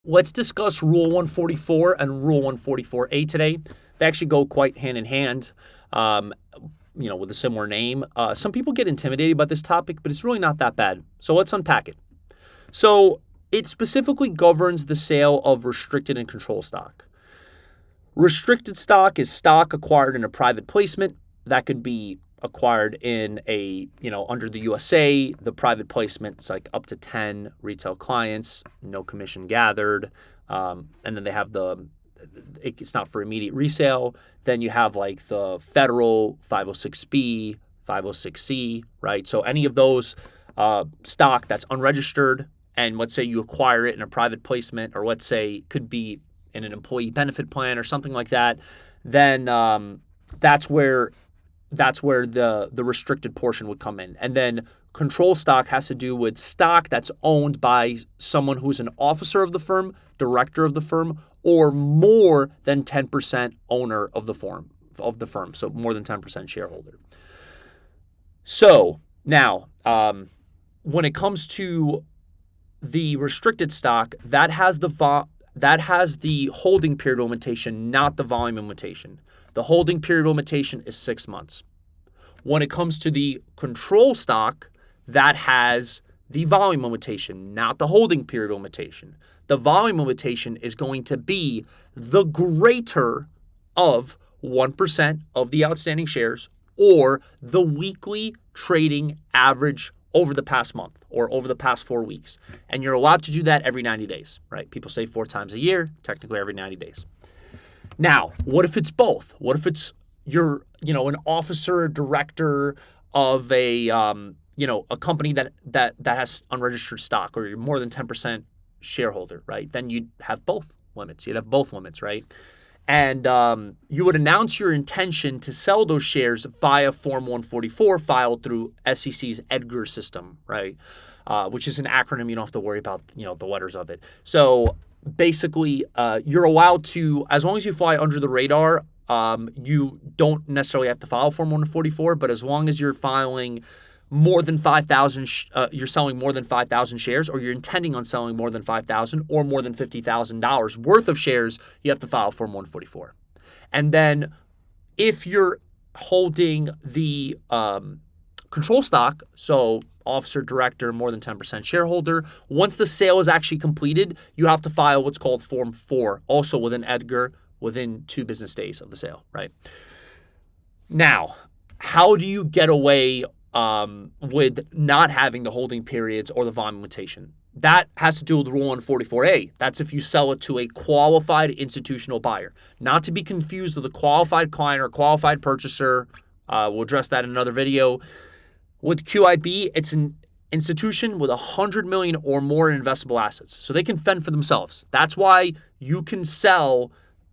Let's discuss Rule 144 and Rule 144A today. They actually go quite hand in hand, with a similar name. Some people get intimidated by this topic, but it's really not that bad. So let's unpack it. So it specifically governs the sale of restricted and control stock. Restricted stock is stock acquired in a private placement. That could be acquired in under the USA, the private placement is like up to 10 retail clients, no commission gathered. And then they have it's not for immediate resale. Then you have like the federal 506B, 506C, right? So any of those stock that's unregistered, and let's say you acquire it in a private placement, or let's say could be in an employee benefit plan or something like that, then that's where the restricted portion would come in. And then control stock has to do with stock that's owned by someone who's an officer of the firm, director of the firm, or more than 10% owner of the firm. So more than 10% shareholder. So now, when it comes to the restricted stock, that has the holding period limitation, not the volume limitation. The holding period limitation is 6 months. When it comes to the control stock, that has the volume limitation, not the holding period limitation. The volume limitation is going to be the greater of 1% of the outstanding shares, or the weekly trading average over the past month or over the past 4 weeks. And you're allowed to do that every 90 days, right? People say 4 times a year, technically every 90 days. Now, what if it's both? What if you're an officer or director of a company that has unregistered stock, or you're more than 10% shareholder, right? Then you'd have both limits. You'd have both limits, right? And you would announce your intention to sell those shares via Form 144 filed through SEC's EDGAR system, right? Which is an acronym. You don't have to worry about the letters of it. So basically, you're allowed to, as long as you fly under the radar, you don't necessarily have to file Form 144, but as long as you're filing more than 5,000, you're selling more than 5,000 shares, or you're intending on selling more than 5,000 or more than $50,000 worth of shares, you have to file Form 144. And then if you're holding the control stock, so officer, director, more than 10% shareholder, once the sale is actually completed, you have to file what's called Form 4, also within EDGAR, within 2 business days of the sale, right? Now, how do you get away with not having the holding periods or the volume limitation? That has to do with Rule 144A. That's if you sell it to a qualified institutional buyer. Not to be confused with a qualified client or qualified purchaser. We'll address that in another video. With QIB, it's an institution with $100 million or more in investable assets. So they can fend for themselves. That's why you can sell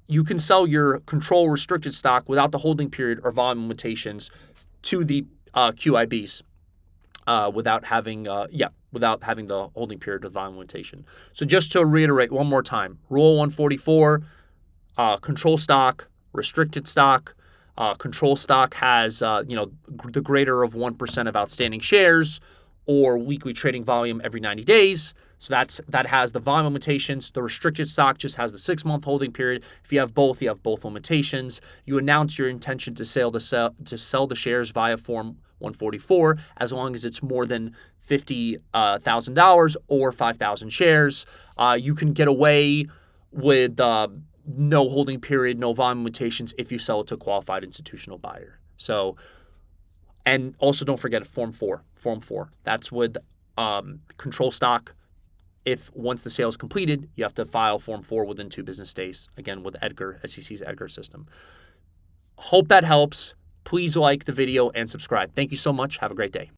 your control restricted stock without the holding period or volume limitations to the QIBs without having the holding period or volume limitation. So just to reiterate one more time, Rule 144, control stock, restricted stock. Control stock has the greater of 1% of outstanding shares or weekly trading volume every 90 days. So that has the volume limitations. The restricted stock just has the 6-month holding period. If you have both, you have both limitations. You announce your intention to sell the shares via Form 144 as long as it's more than $50,000 or 5,000 shares. You can get away with no holding period, no volume limitations if you sell it to a qualified institutional buyer. So, and also don't forget Form 4. That's with control stock. If once the sale is completed, you have to file Form 4 within 2 business days, again with EDGAR, SEC's EDGAR system. Hope that helps. Please like the video and subscribe. Thank you so much. Have a great day.